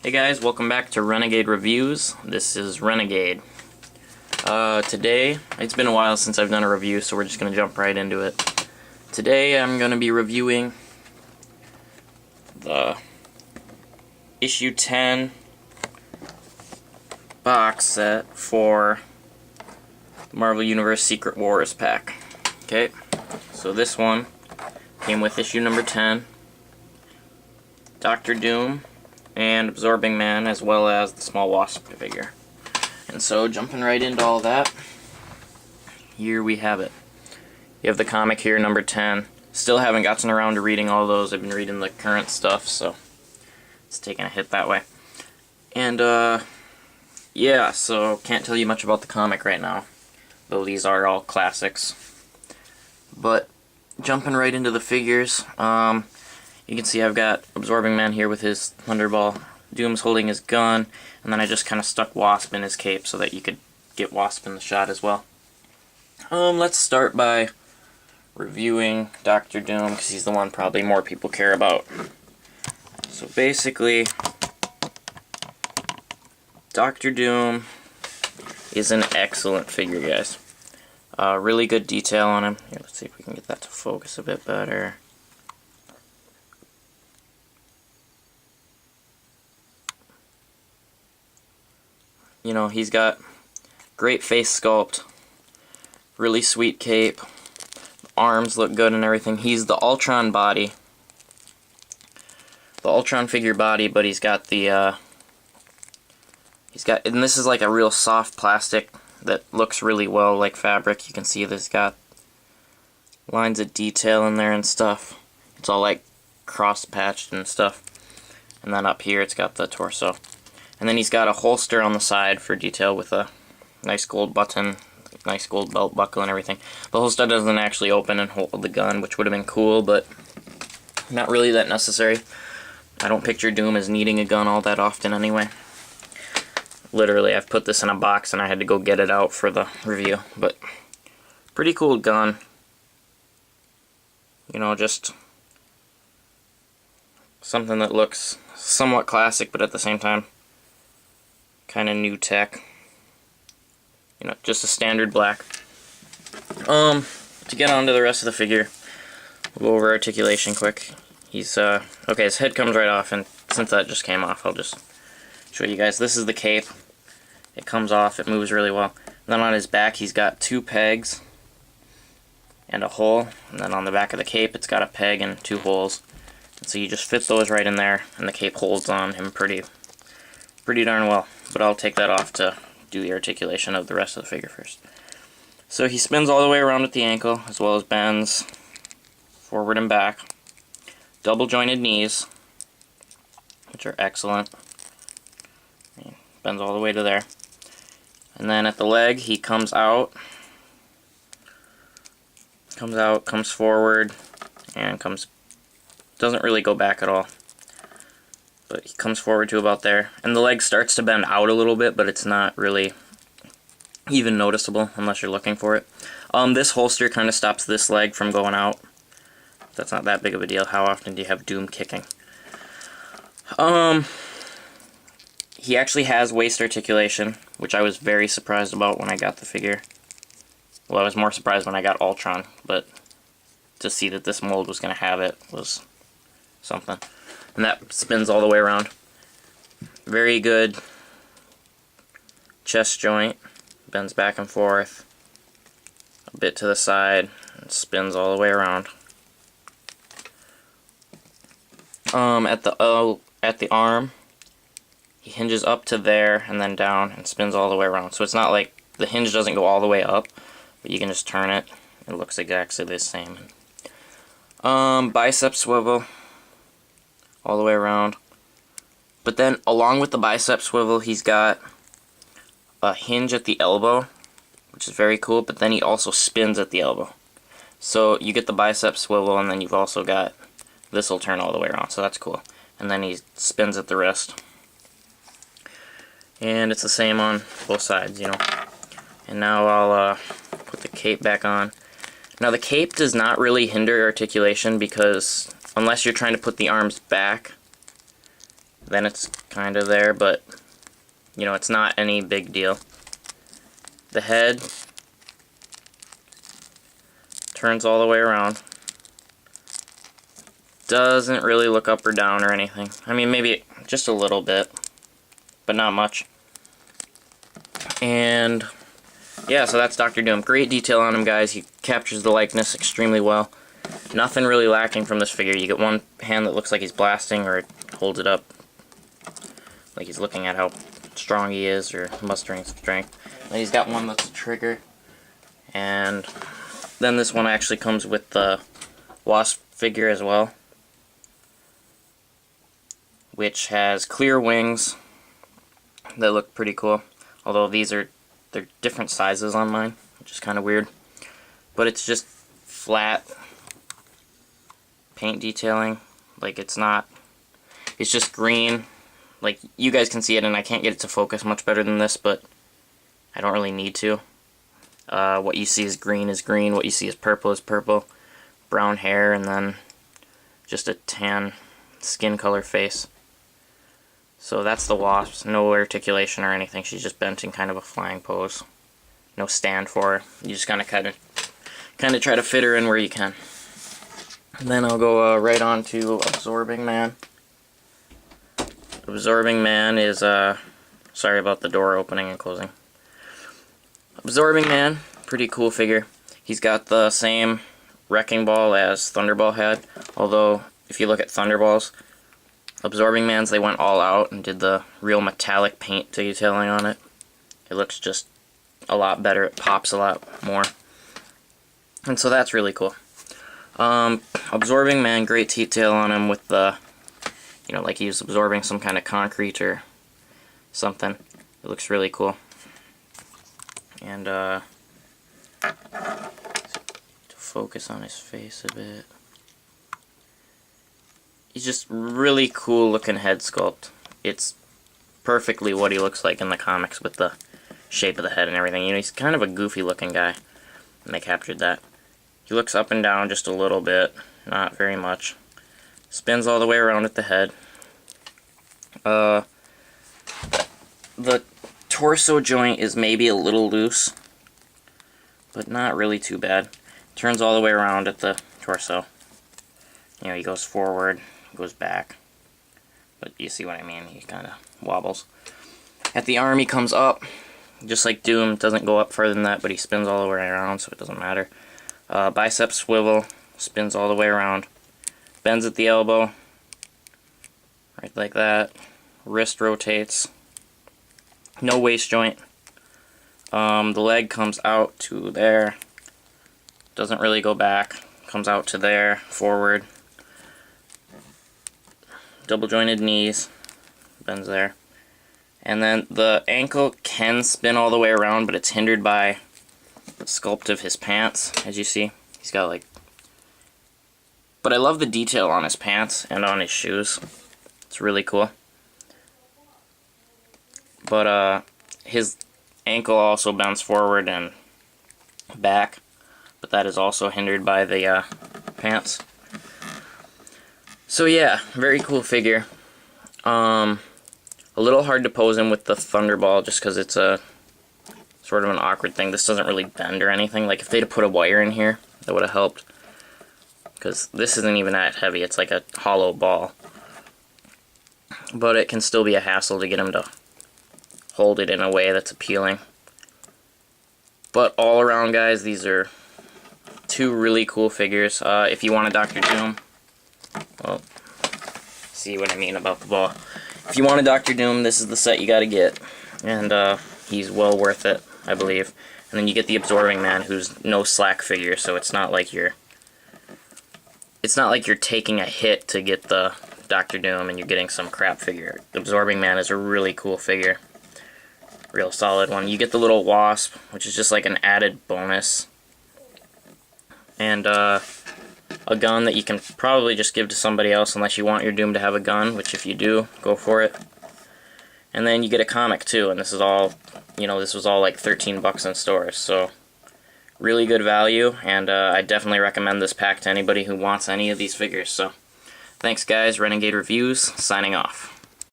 Hey guys, welcome back to Renegade Reviews. This is Renegade. Today, it's been a while since I've done a review, so we're just going to jump right into it. Today I'm going to be reviewing the issue 10 box set for the Marvel Universe Secret Wars pack. Okay, so this one came with issue number 10, Doctor Doom, and Absorbing Man, as well as the small Wasp figure. And so, jumping right into all that, here we have it. You have the comic here, number 10. Still haven't gotten around to reading all those. I've been reading the current stuff, so it's taking a hit that way. And, yeah, so can't tell you much about the comic right now, though these are all classics. But, jumping right into the figures, you can see I've got Absorbing Man here with his Thunderball. Doom's holding his gun, and then I just kind of stuck Wasp in his cape so that you could get Wasp in the shot as well. Let's start by reviewing Doctor Doom, because he's the one probably more people care about. So basically, Doctor Doom is an excellent figure, guys. Really good detail on him. Here, let's see if we can get that to focus a bit better. You know, he's got great face sculpt, really sweet cape, arms look good and everything. He's the Ultron body, the Ultron figure body, but he's got the, and this is like a real soft plastic that looks really well like fabric. You can see that it's got lines of detail in there and stuff. It's all like cross-patched and stuff. And then up here it's got the torso. And then he's got a holster on the side for detail with a nice gold button, nice gold belt buckle and everything. The holster doesn't actually open and hold the gun, which would have been cool, but not really that necessary. I don't picture Doom as needing a gun all that often anyway. Literally, I've put this in a box and I had to go get it out for the review, but pretty cool gun. You know, just something that looks somewhat classic, but at the same time, kind of new tech. You know, just a standard black. To get on to the rest of the figure, we'll go over articulation quick. He's, okay, his head comes right off, and since that just came off, I'll just show you guys. This is the cape. It comes off, it moves really well. And then on his back, he's got 2 pegs and a hole. And then on the back of the cape, it's got a peg and 2 holes. And so you just fit those right in there, and the cape holds on him pretty darn well. But I'll take that off to do the articulation of the rest of the figure first. So he spins all the way around at the ankle, as well as bends forward and back. Double jointed knees, which are excellent. Bends all the way to there. And then at the leg, he comes out, comes forward, and doesn't really go back at all. But he comes forward to about there. And the leg starts to bend out a little bit, but it's not really even noticeable unless you're looking for it. This holster kind of stops this leg from going out. That's not that big of a deal. How often do you have Doom kicking? He actually has waist articulation, which I was very surprised about when I got the figure. Well, I was more surprised when I got Ultron, but to see that this mold was going to have it was something. And that spins all the way around. Very good chest joint. Bends back and forth. A bit to the side. And spins all the way around. At the arm, he hinges up to there and then down and spins all the way around. So it's not like the hinge doesn't go all the way up, but you can just turn it. It looks exactly the same. Bicep swivel all the way around. But then along with the bicep swivel, he's got a hinge at the elbow, which is very cool, but then he also spins at the elbow. So you get the bicep swivel, and then you've also got this will turn all the way around, so that's cool. And then he spins at the wrist. And it's the same on both sides, you know. And now I'll put the cape back on. Now the cape does not really hinder articulation because unless you're trying to put the arms back, then it's kind of there, but you know, it's not any big deal. The head turns all the way around. Doesn't really look up or down or anything. I mean, maybe just a little bit, but not much. And yeah, so that's Dr. Doom. Great detail on him, guys. He captures the likeness extremely well. Nothing really lacking from this figure. You get one hand that looks like he's blasting, or it holds it up like he's looking at how strong he is, or mustering strength. Then he's got one that's a trigger. And then this one actually comes with the Wasp figure as well, which has clear wings that look pretty cool. Although they're different sizes on mine, which is kind of weird. But it's just flat paint detailing. Like, it's just green. Like, you guys can see it, and I can't get it to focus much better than this, but I don't really need to. What you see is green, what you see is purple, brown hair, and then just a tan skin color face. So that's the Wasp. No articulation or anything. She's just bent in kind of a flying pose. No stand for her. You just kind of try to fit her in where you can. And then I'll go right on to Absorbing Man. Absorbing Man is, sorry about the door opening and closing. Absorbing Man, pretty cool figure. He's got the same wrecking ball as Thunderball had, although if you look at Thunderball's, Absorbing Man's, they went all out and did the real metallic paint detailing on it. It looks just a lot better, it pops a lot more. And so that's really cool. Absorbing Man, great detail on him with the, you know, like he was absorbing some kind of concrete or something. It looks really cool. And to focus on his face a bit. He's just really cool looking head sculpt. It's perfectly what he looks like in the comics with the shape of the head and everything. You know, he's kind of a goofy looking guy, and they captured that. He looks up and down just a little bit, not very much. Spins all the way around at the head. The torso joint is maybe a little loose, but not really too bad. Turns all the way around at the torso. You know, he goes forward, goes back, but you see what I mean, he kind of wobbles. At the arm he comes up, just like Doom, doesn't go up further than that, but he spins all the way around, so it doesn't matter. Bicep swivel, spins all the way around, bends at the elbow, right like that, wrist rotates, no waist joint. The leg comes out to there, doesn't really go back, comes out to there, forward. Double jointed knees, bends there. And then the ankle can spin all the way around, but it's hindered by the sculpt of his pants, as you see. He's got like... But I love the detail on his pants and on his shoes. It's really cool. But his ankle also bends forward and back, but that is also hindered by the pants. So yeah, very cool figure. A little hard to pose him with the Thunderball just because it's a sort of an awkward thing. This doesn't really bend or anything. Like if they'd have put a wire in here, that would have helped. Because this isn't even that heavy, it's like a hollow ball. But it can still be a hassle to get him to hold it in a way that's appealing. But all around, guys, these are two really cool figures. If you want a Dr. Doom, well, see what I mean about the ball. If you want a Dr. Doom, this is the set you gotta get. And he's well worth it, I believe. And then you get the Absorbing Man, who's no slack figure, so it's not like you're taking a hit to get the Dr. Doom and you're getting some crap figure. The Absorbing Man is a really cool figure. Real solid one. You get the little Wasp, which is just like an added bonus. And a gun that you can probably just give to somebody else unless you want your Doom to have a gun, which if you do, go for it. And then you get a comic too, and this is all, you know, this was all like 13 bucks in stores, so really good value, and I definitely recommend this pack to anybody who wants any of these figures. So thanks guys, Renegade Reviews, signing off.